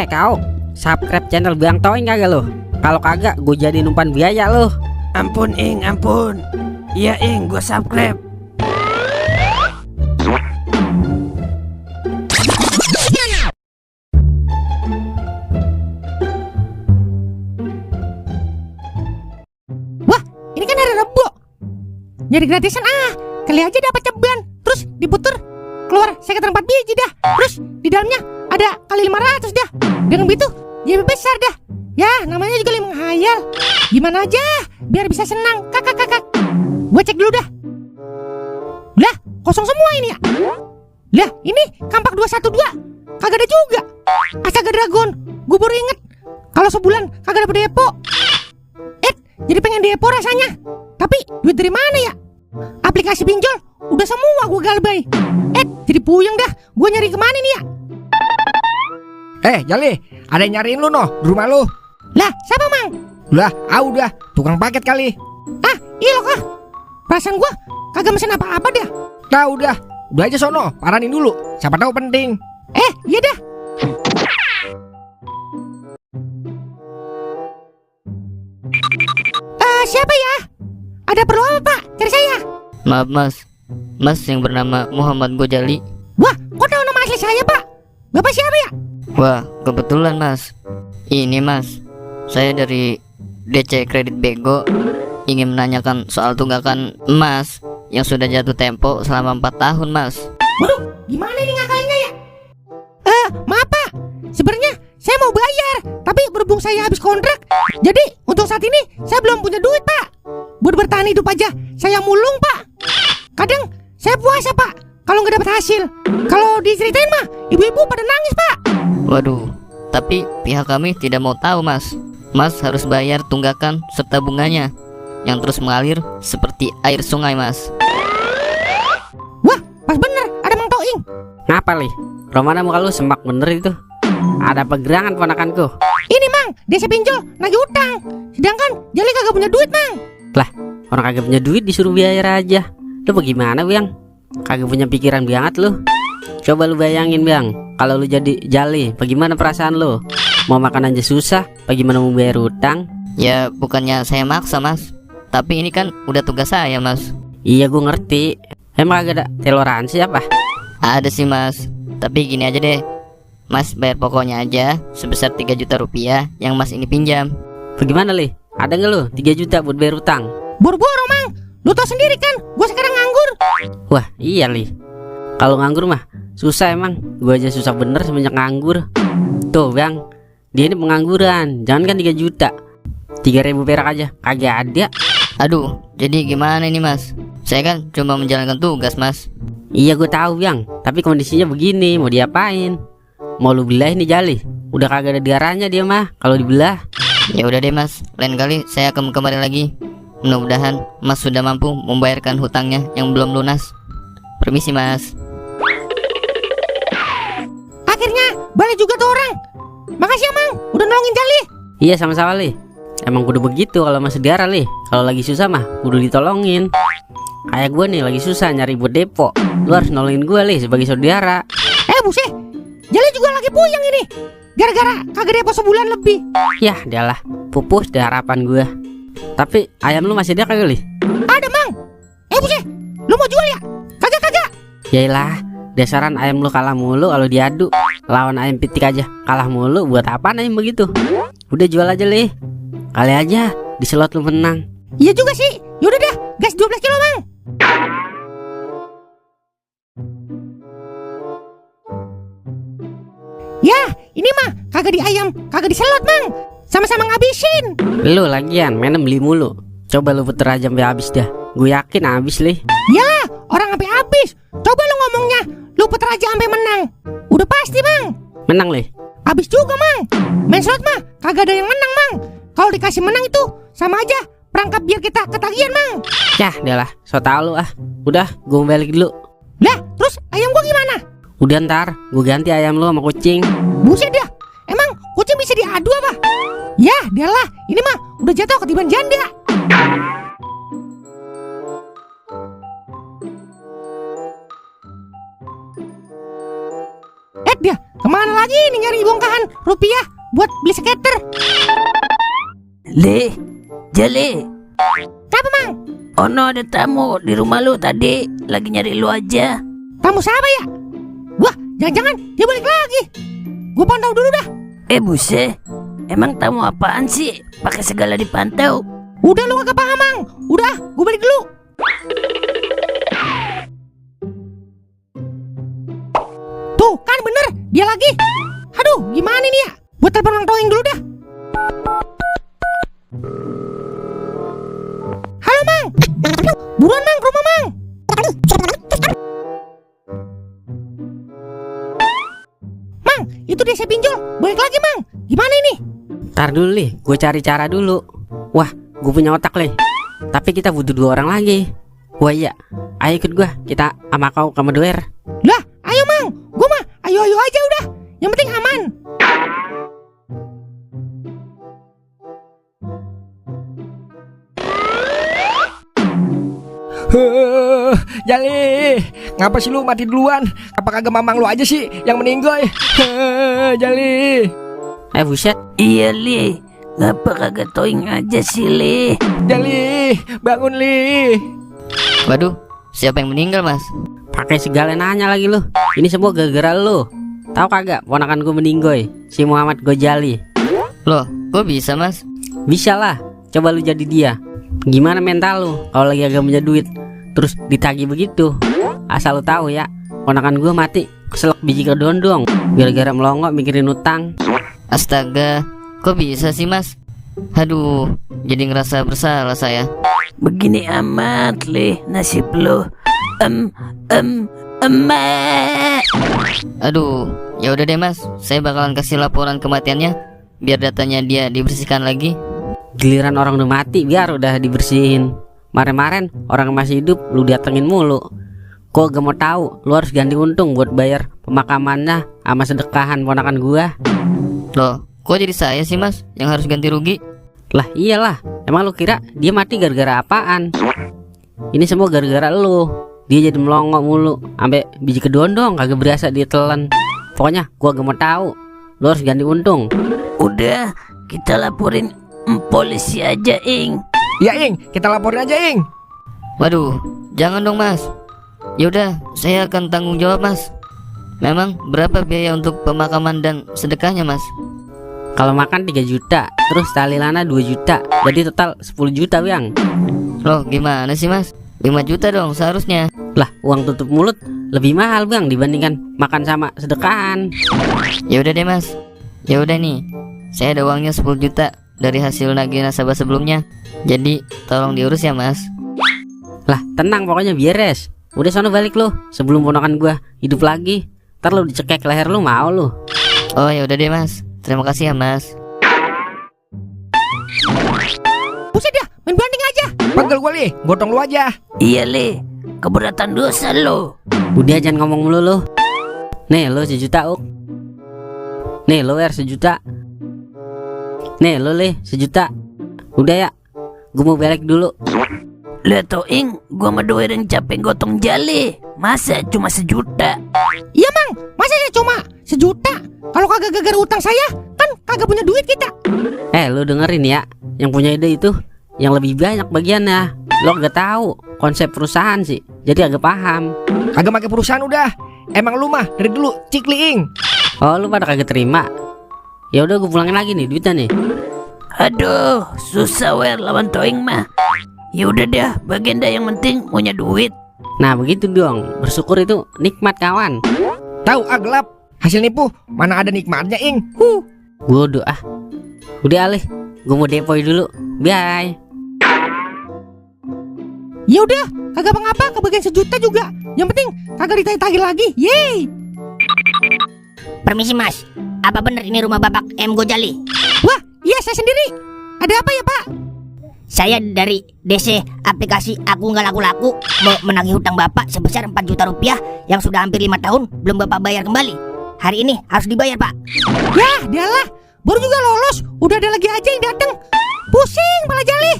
Kau, subscribe channel Bang Toing kagak lo? Kalau kagak, gue jadi numpan biaya lo. Ampun Ing, ampun. Iya Ing, gue subscribe. Wah, ini kan hari Rebo. Nyari gratisan kali aja dapat ceban. Terus diputer keluar sekitar 4 biji dah. Terus di dalamnya ada kali 500 dah. Dengan begitu jadi besar dah. Ya, namanya juga menghayal. Gimana aja biar bisa senang. Kakak. Gue cek dulu dah. Lah, kosong semua ini ya. Lah, ini kampak 212. Kagak ada juga. Astaga Dragon, gue baru inget kalau sebulan kagak dapet depo. Jadi pengen depo rasanya. Tapi duit dari mana ya? Aplikasi pinjol udah semua gue galbay. Jadi puyeng dah. Gue nyari kemana nih ya? Jali, ada yang nyariin lu noh di rumah lu. Lah, siapa mang? Udah, udah, tukang paket kali. Iya loh kah? Perasaan gue kagak mesen apa-apa dah. Udah aja sono, paranin dulu. Siapa tahu penting. Iya dah. Siapa ya? Ada perlu apa pak? Cari saya. Maaf mas yang bernama Muhammad Gojali. Wah, kok tahu nama asli saya pak? Bapak siapa ya? Wah, kebetulan mas. Ini mas, saya dari DC Kredit Bego ingin menanyakan soal tunggakan emas yang sudah jatuh tempo selama 4 tahun mas. Waduh, gimana ini ngakalinnya ya? Maaf pak, sebenarnya saya mau bayar, tapi berhubung saya habis kontrak, jadi untuk saat ini saya belum punya duit pak. Buat bertahan hidup aja, saya mulung pak. Kadang saya puasa pak, kalau nggak dapat hasil. Kalau diceritain mah, ibu-ibu pada nangis pak. Waduh, tapi pihak kami tidak mau tahu mas. Mas harus bayar tunggakan serta bunganya yang terus mengalir seperti air sungai mas. Wah, pas bener ada Mang Toing. Ngapa li? Romana muka lu semak bener itu. Ada pegerangan ponakanku. Ini mang, desa pinjol nagih utang. Sedangkan Jali kagak punya duit mang. Lah, orang kagak punya duit disuruh bayar aja. Lu bagaimana Bang? Kagak punya pikiran banget lu. Coba lu bayangin Bang, kalau lu jadi Jali, bagaimana perasaan lu? Mau makan aja susah, bagaimana mau bayar utang? Ya bukannya saya maksa mas, tapi ini kan udah tugas saya mas. Iya gue ngerti. Emang kagak ada toleransi apa? Ada sih mas, tapi gini aja deh. Mas bayar pokoknya aja sebesar 3 juta rupiah yang mas ini pinjam. Bagaimana li? Ada nggak lu 3 juta buat bayar utang? Boro-boro mang, lu tau sendiri kan, gue sekarang nganggur. Wah iya li. Kalau nganggur mah susah emang. Gue aja susah bener semenjak nganggur. Tuh Bang, dia ini pengangguran. Jangan kan 3 juta, 3.000 perak aja kagak ada. Aduh, jadi gimana ini mas? Saya kan cuma menjalankan tugas mas. Iya gue tahu Bang, tapi kondisinya begini, mau diapain? Mau lu belah ini Jali? Udah kagak ada darahnya dia mah kalau dibelah. Ya udah deh mas, lain kali saya akan kembali lagi. Mudah-mudahan mas sudah mampu membayarkan hutangnya yang belum lunas. Permisi mas. Akhirnya balik juga tuh orang. Makasih ya mang, udah nolongin Jali. Iya sama-sama li. Emang kudu begitu kalau masih darah li. Kalau lagi susah mah kudu ditolongin. Kayak gue nih lagi susah nyari buat depo, lu harus nolongin gue li sebagai saudara. Buset, Jali juga lagi puyeng ini gara-gara kagak depo sebulan lebih. Yah dialah, pupus dah harapan gue. Tapi ayam lu masih ada kagak li? Ada mang. Buset, lu mau jual ya? Kagak. Yaelah, dasaran ayam lu kalah mulu kalau diadu. Lawan ayam pitik aja kalah mulu, buat apaan ayam begitu? Udah jual aja li. Kali aja di slot lu menang. Iya juga sih. Yaudah dah, gas 12 kilo mang. Ya, ini mah kagak di ayam, kagak di selot mang. Sama-sama ngabisin. Lu lagian mainnya beli mulu. Coba lu puter aja sampai habis dah. Gue yakin habis li. Yalah, orang sampai habis. Coba lu ngomongnya, lu puter aja sampai menang. Udah pasti mang. Menang li. Habis juga mang. Main slot mah kagak ada yang menang mang. Kalau dikasih menang itu sama aja perangkap biar kita ketagihan mang. Yah dialah, so tau lu ah. Udah, gue balik dulu. Lah, terus ayam gua gimana? Udah ntar, gue ganti ayam lu sama kucing. Buset dah, emang kucing bisa diadu apa? Yah, dialah, ini mah udah jatuh ketiban janda. Dia kemana Kemana lagi nih nyari bongkahan rupiah buat beli skater? Le, Jali. Apa Mang? Ono ada tamu di rumah lu tadi, lagi nyari lu aja. Tamu siapa ya? Wah, jangan-jangan dia balik lagi. Gue pantau dulu dah. Buset, emang tamu apaan sih? Pakai segala dipantau. Udah lu gak paham Mang. Udah, gue balik dulu. Tuh kan bener, dia lagi. Aduh, gimana nih ya? Buat telepon Mang Toing dulu dah. Halo Mang. Buruan Mang, ke rumah Mang. Mang, itu dia saya pinjol. Balik lagi Mang. Gimana ini? Ntar dulu nih, gue cari cara dulu. Wah, gue punya otak leh. Tapi kita butuh 2 orang lagi. Wah iya, ayo ikut gue. Kita sama kau sama Doer. Lah, ayo Mang. Gue mah ayo-ayo aja udah. Yang penting aman. Jali, ngapa sih lu mati duluan? Apa kagak mamang lu aja sih yang meninggoy? Jali. Buset. Iya Li, ngapa kagak Toing aja sih Li? Jali, bangun Li. Waduh, siapa yang meninggal mas? Pakai segala nanya lagi lu. Ini semua gara-gara lu. Tahu kagak ponakan gue meninggoy, si Muhammad Gojali. Loh, kok bisa mas? Bisa lah, coba lu jadi dia. Gimana mental lu kalau lagi agak punya duit terus ditagih begitu? Asal lu tahu ya, ponakan gue mati keselak biji kedondong gara-gara melongo mikirin utang. Astaga, kok bisa sih mas? Aduh, jadi ngerasa bersalah saya. Begini amat Li, nasib lu. Emak. Aduh, ya udah deh mas, saya bakalan kasih laporan kematiannya biar datanya dia dibersihkan lagi. Giliran orang udah mati biar udah dibersihin. Kemarin orang masih hidup lu datengin mulu. Kok gak mau tahu, lu harus ganti untung buat bayar pemakamannya sama sedekahan ponakan gua. Loh, kok jadi saya sih mas yang harus ganti rugi? Lah iyalah, emang lu kira dia mati gara-gara apaan? Ini semua gara-gara lu. Dia jadi melongo mulu, sampai biji kedondong kagak berasa ditelan. Pokoknya gua gak mau tahu. Lu harus ganti untung. Udah, kita laporin polisi aja Ing. Ya Ing, kita laporin aja Ing. Waduh, jangan dong mas. Yaudah, saya akan tanggung jawab mas. Memang berapa biaya untuk pemakaman dan sedekahnya mas? Kalau makan 3 juta, terus tali lana 2 juta, jadi total 10 juta Bang. Loh, gimana sih mas? 5 juta dong seharusnya. Lah uang tutup mulut lebih mahal Bang dibandingkan makan sama sedekahan. Ya udah deh mas. Ya udah nih, saya ada uangnya 10 juta dari hasil nagih nasabah sebelumnya. Jadi tolong diurus ya mas. Lah tenang pokoknya beres. Udah sono balik lo sebelum ponakan gua hidup lagi. Ntar lo dicekek leher lu mau lo. Oh ya udah deh mas. Terima kasih ya mas. Buset dah, main banding aja. Pegel gua Li, gotong lu aja. Iya Li, keberatan dosa lo. Udah jangan ngomong mulu lo. Nih lo 1 juta Uk. Nih lo 1 juta. Nih lo 1 juta. Udah ya, gua mau balik dulu. Lihat Toing, gua sama Doer yang capek gotong Jali. Masa cuma 1 juta? Iya Mang, masa ya cuma 1 juta? Kalau kagak gara-gara utang saya, kan kagak punya duit kita. Lo dengerin ya, yang punya ide itu yang lebih banyak bagiannya. Lo gak tahu konsep perusahaan sih, jadi agak paham. Kagak pakai perusahaan udah. Emang lu mah dari dulu cikli Ing. Oh lu pada kagak terima? Ya udah gue pulangin lagi nih duitnya nih. Aduh, susah wer lawan Toing mah. Ya udah dah, bagian dah yang penting punya duit. Nah begitu dong, bersyukur itu nikmat kawan. Tahu gelap. Hasil nipu mana ada nikmatnya Ing. Bodoh ah. Udah alih, gue mau depoi dulu. Bye. Ya udah, kagak apa-apa kebagian 1 juta juga. Yang penting kagak ditagih lagi. Yeay. Permisi mas, apa benar ini rumah Bapak M. Gojali? Wah, iya saya sendiri. Ada apa ya Pak? Saya dari DC aplikasi Aku Nggak Laku-Laku mau menagih hutang Bapak sebesar 4 juta rupiah yang sudah hampir 5 tahun belum Bapak bayar kembali. Hari ini harus dibayar Pak. Yah, dialah. Baru juga lolos, udah ada lagi aja yang datang. Pusing malah Jali.